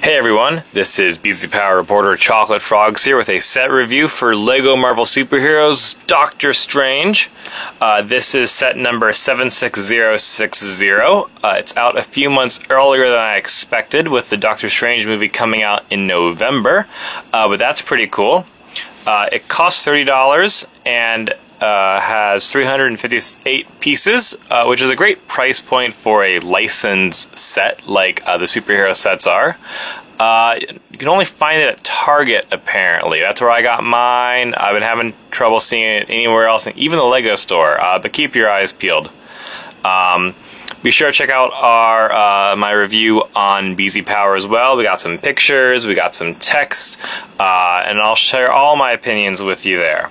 Hey everyone, this is BZ Power reporter Chocolate Frogs here with a set review for LEGO Marvel Superheroes Doctor Strange. This is set number 76060. It's out a few months earlier than I expected, with the Doctor Strange movie coming out in November, but that's pretty cool. It costs $30 and has 358 pieces, which is a great price point for a licensed set like the superhero sets are. You can only find it at Target, apparently. That's where I got mine. I've been having trouble seeing it anywhere else, and even the LEGO store, but keep your eyes peeled. Be sure to check out our my review on BZ Power as well. We got some pictures, we got some text, and I'll share all my opinions with you there.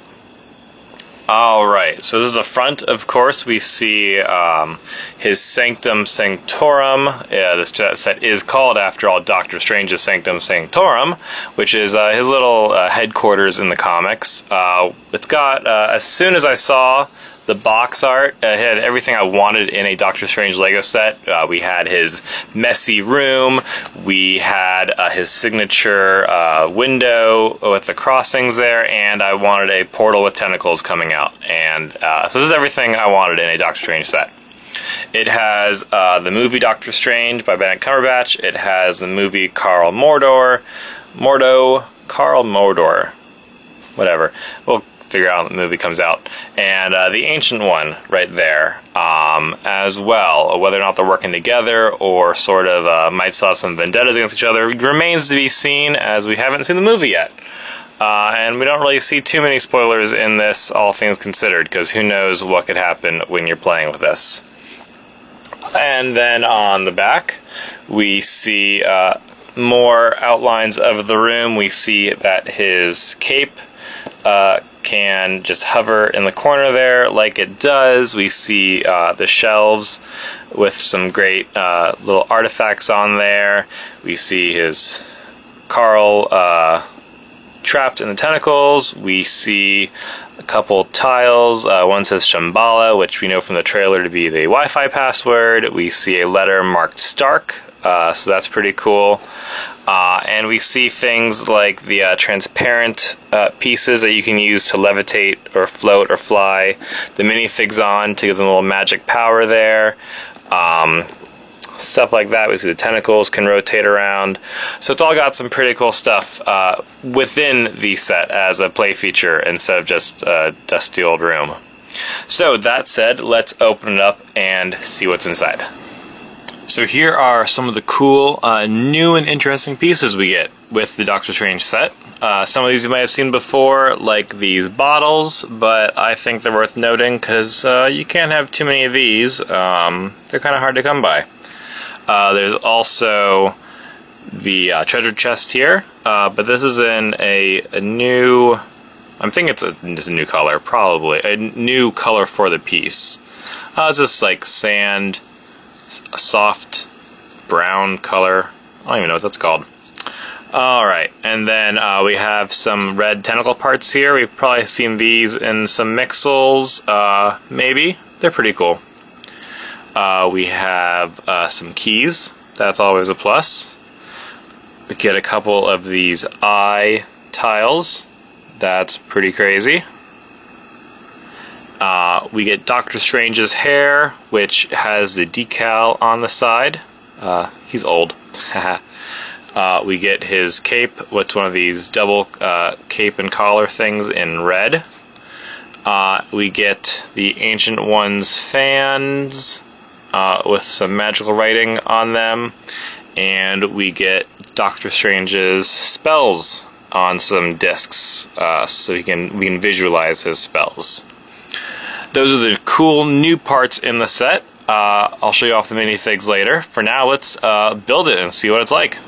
Alright, so this is the front, of course. We see his Sanctum Sanctorum. This set is called, after all, Doctor Strange's Sanctum Sanctorum, which is his little headquarters in the comics. It's got, as soon as I saw the box art, it had everything I wanted in a Doctor Strange LEGO set. We had his messy room, we had his signature window with the crossings there, and I wanted a portal with tentacles coming out. And so this is everything I wanted in a Doctor Strange set. It has the movie Doctor Strange by Benedict Cumberbatch. It has the movie Carl Mordor, whatever. We'll figure out when the movie comes out. And the Ancient One right there as well. Whether or not they're working together or sort of might still have some vendettas against each other remains to be seen, as we haven't seen the movie yet. And we don't really see too many spoilers in this, all things considered, because who knows what could happen when you're playing with this. And then on the back, we see more outlines of the room. We see that his cape can just hover in the corner there like it does. We see the shelves with some great little artifacts on there. We see his Carl trapped in the tentacles. We see a couple tiles. One says Shambhala, which we know from the trailer to be the Wi-Fi password. We see a letter marked Stark, so that's pretty cool. And we see things like the transparent pieces that you can use to levitate or float or fly the minifigs on to give them a little magic power there. Stuff like that. We see the tentacles can rotate around. So it's all got some pretty cool stuff within the set as a play feature instead of just a dusty old room. So that said, let's open it up and see what's inside. So here are some of the cool, new and interesting pieces we get with the Doctor Strange set. Some of these you might have seen before, like these bottles, but I think they're worth noting because you can't have too many of these. They're kind of hard to come by. There's also the treasure chest here, but this is in a new, I'm thinking it's a new color, probably. A new color for the piece. It's just like sand, a soft brown color. I don't even know what that's called. Alright, and then we have some red tentacle parts here. We've probably seen these in some Mixels, maybe. They're pretty cool. We have some keys. That's always a plus. We get a couple of these eye tiles. That's pretty crazy. We get Doctor Strange's hair, which has the decal on the side. He's old. We get his cape, what's one of these double cape and collar things in red. We get the Ancient One's fans with some magical writing on them. And we get Doctor Strange's spells on some discs, so we can visualize his spells. Those are the cool new parts in the set. I'll show you off the minifigs later. For now, let's build it and see what it's like.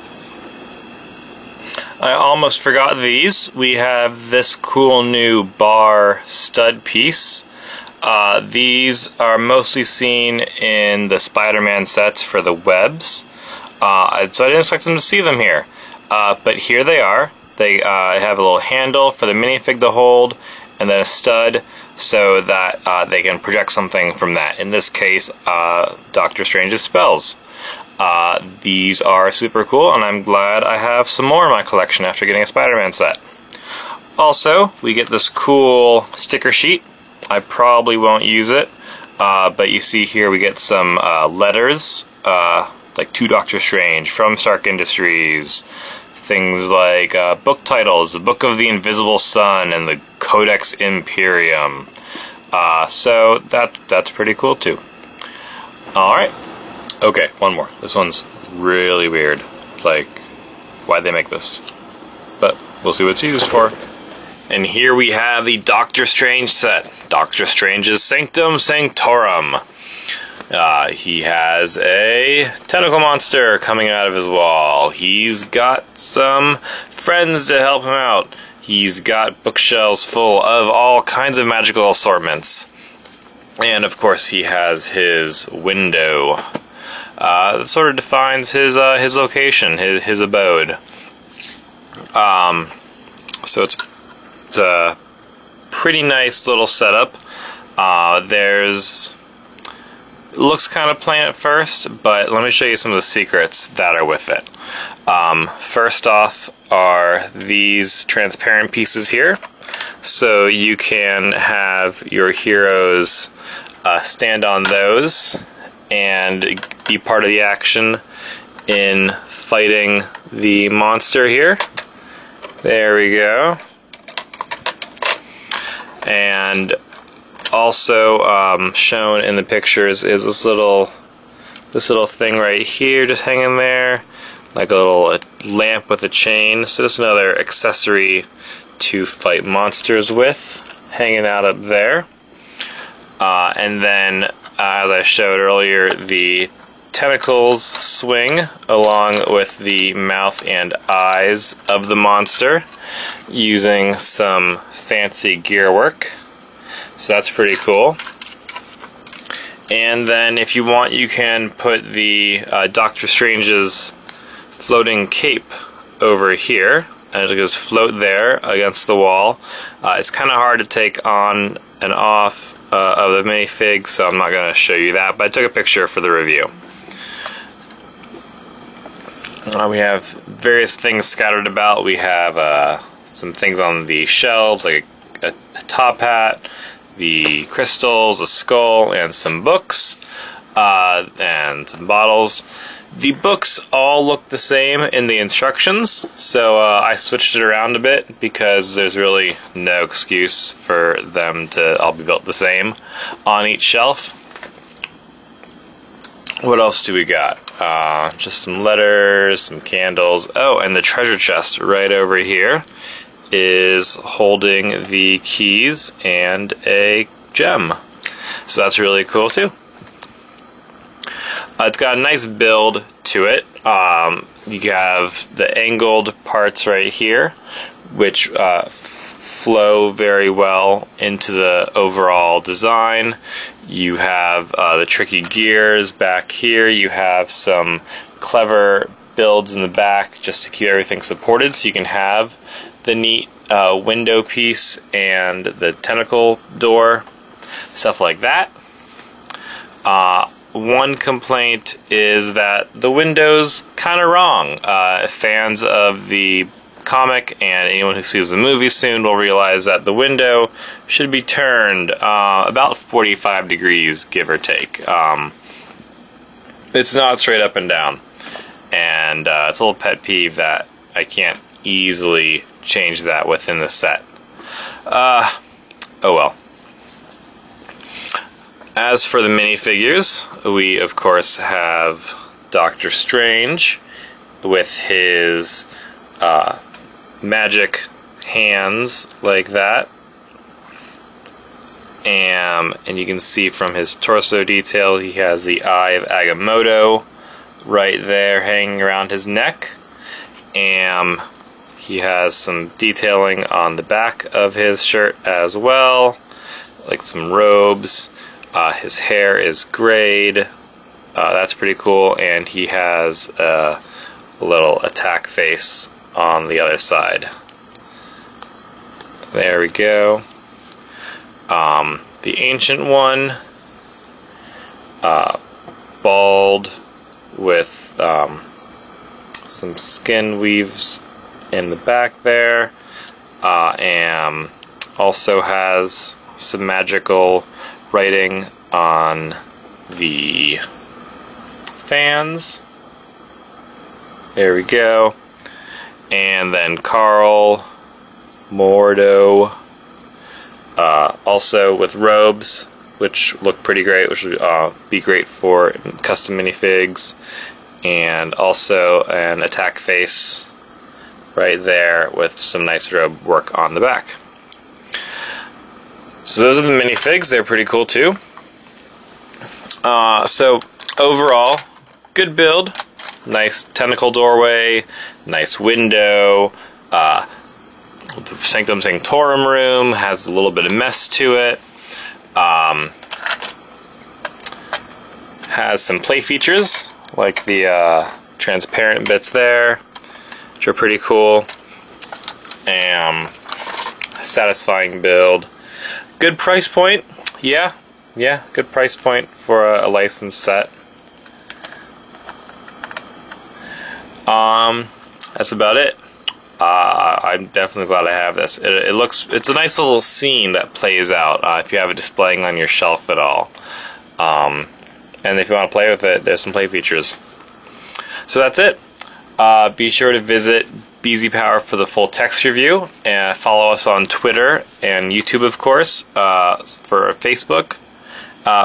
I almost forgot these. We have this cool new bar stud piece. These are mostly seen in the Spider-Man sets for the webs. So I didn't expect them to see them here. But here they are. They have a little handle for the minifig to hold, and then a stud so that they can project something from that. In this case, Doctor Strange's spells. These are super cool, and I'm glad I have some more in my collection after getting a Spider-Man set. Also, we get this cool sticker sheet. I probably won't use it, but you see here we get some letters, like to Doctor Strange from Stark Industries. Things like book titles, The Book of the Invisible Sun and the Codex Imperium. So that's pretty cool too. Alright. Okay, one more. This one's really weird. Like, why'd they make this? But we'll see what it's used for. And here we have the Doctor Strange set. Doctor Strange's Sanctum Sanctorum. He has a tentacle monster coming out of his wall. He's got some friends to help him out. He's got bookshelves full of all kinds of magical assortments. And of course he has his window. That sort of defines his location, his abode. So it's a pretty nice little setup. Looks kind of plain at first, but let me show you some of the secrets that are with it. First off are these transparent pieces here. So you can have your heroes stand on those and be part of the action in fighting the monster here. There we go. And also shown in the pictures is this little thing right here just hanging there, like a little lamp with a chain. So just another accessory to fight monsters with, hanging out up there. And then, as I showed earlier, the tentacles swing along with the mouth and eyes of the monster using some fancy gear work. So that's pretty cool. And then if you want, you can put the Doctor Strange's floating cape over here, and it'll just float there against the wall. It's kind of hard to take on and off of the minifig, so I'm not going to show you that, but I took a picture for the review. We have various things scattered about. We have some things on the shelves, like a top hat, the crystals, a skull, and some books, and some bottles. The books all look the same in the instructions, so I switched it around a bit because there's really no excuse for them to all be built the same on each shelf. What else do we got? Just some letters, some candles. Oh, and the treasure chest right over here is holding the keys and a gem. So that's really cool too. It's got a nice build to it. You have the angled parts right here, which flow very well into the overall design. You have the tricky gears back here. You have some clever builds in the back just to keep everything supported, so you can have the neat window piece and the tentacle door, stuff like that. One complaint is that the window's kind of wrong. Fans of the comic and anyone who sees the movie soon will realize that the window should be turned about 45 degrees, give or take. It's not straight up and down. And it's a little pet peeve that I can't easily change that within the set. Oh well. As for the minifigures, we of course have Doctor Strange with his magic hands like that. And you can see from his torso detail he has the Eye of Agamotto right there hanging around his neck. And he has some detailing on the back of his shirt as well, like some robes. His hair is grayed. That's pretty cool, and he has a little attack face on the other side. There we go. The Ancient One, bald, with some skin weaves in the back there, and also has some magical writing on the fans. There we go. And then Carl Mordo, also with robes, which look pretty great, which would be great for custom minifigs. And also an attack face right there with some nice robe work on the back. So those are the minifigs. They're pretty cool too. So overall, good build. Nice tentacle doorway, nice window. The Sanctum Sanctorum room has a little bit of mess to it. Has some play features like the transparent bits there, which are pretty cool. And satisfying build. Good price point. Yeah, good price point for a licensed set. That's about it. I'm definitely glad I have this. It's a nice little scene that plays out if you have it displaying on your shelf at all. And if you want to play with it, there's some play features. So that's it. Be sure to visit BZ Power for the full text review, and follow us on Twitter and YouTube, of course, for Facebook,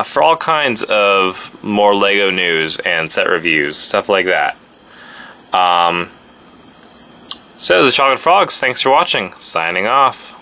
for all kinds of more LEGO news and set reviews, stuff like that. So, the Chocolate Frogs, thanks for watching. Signing off.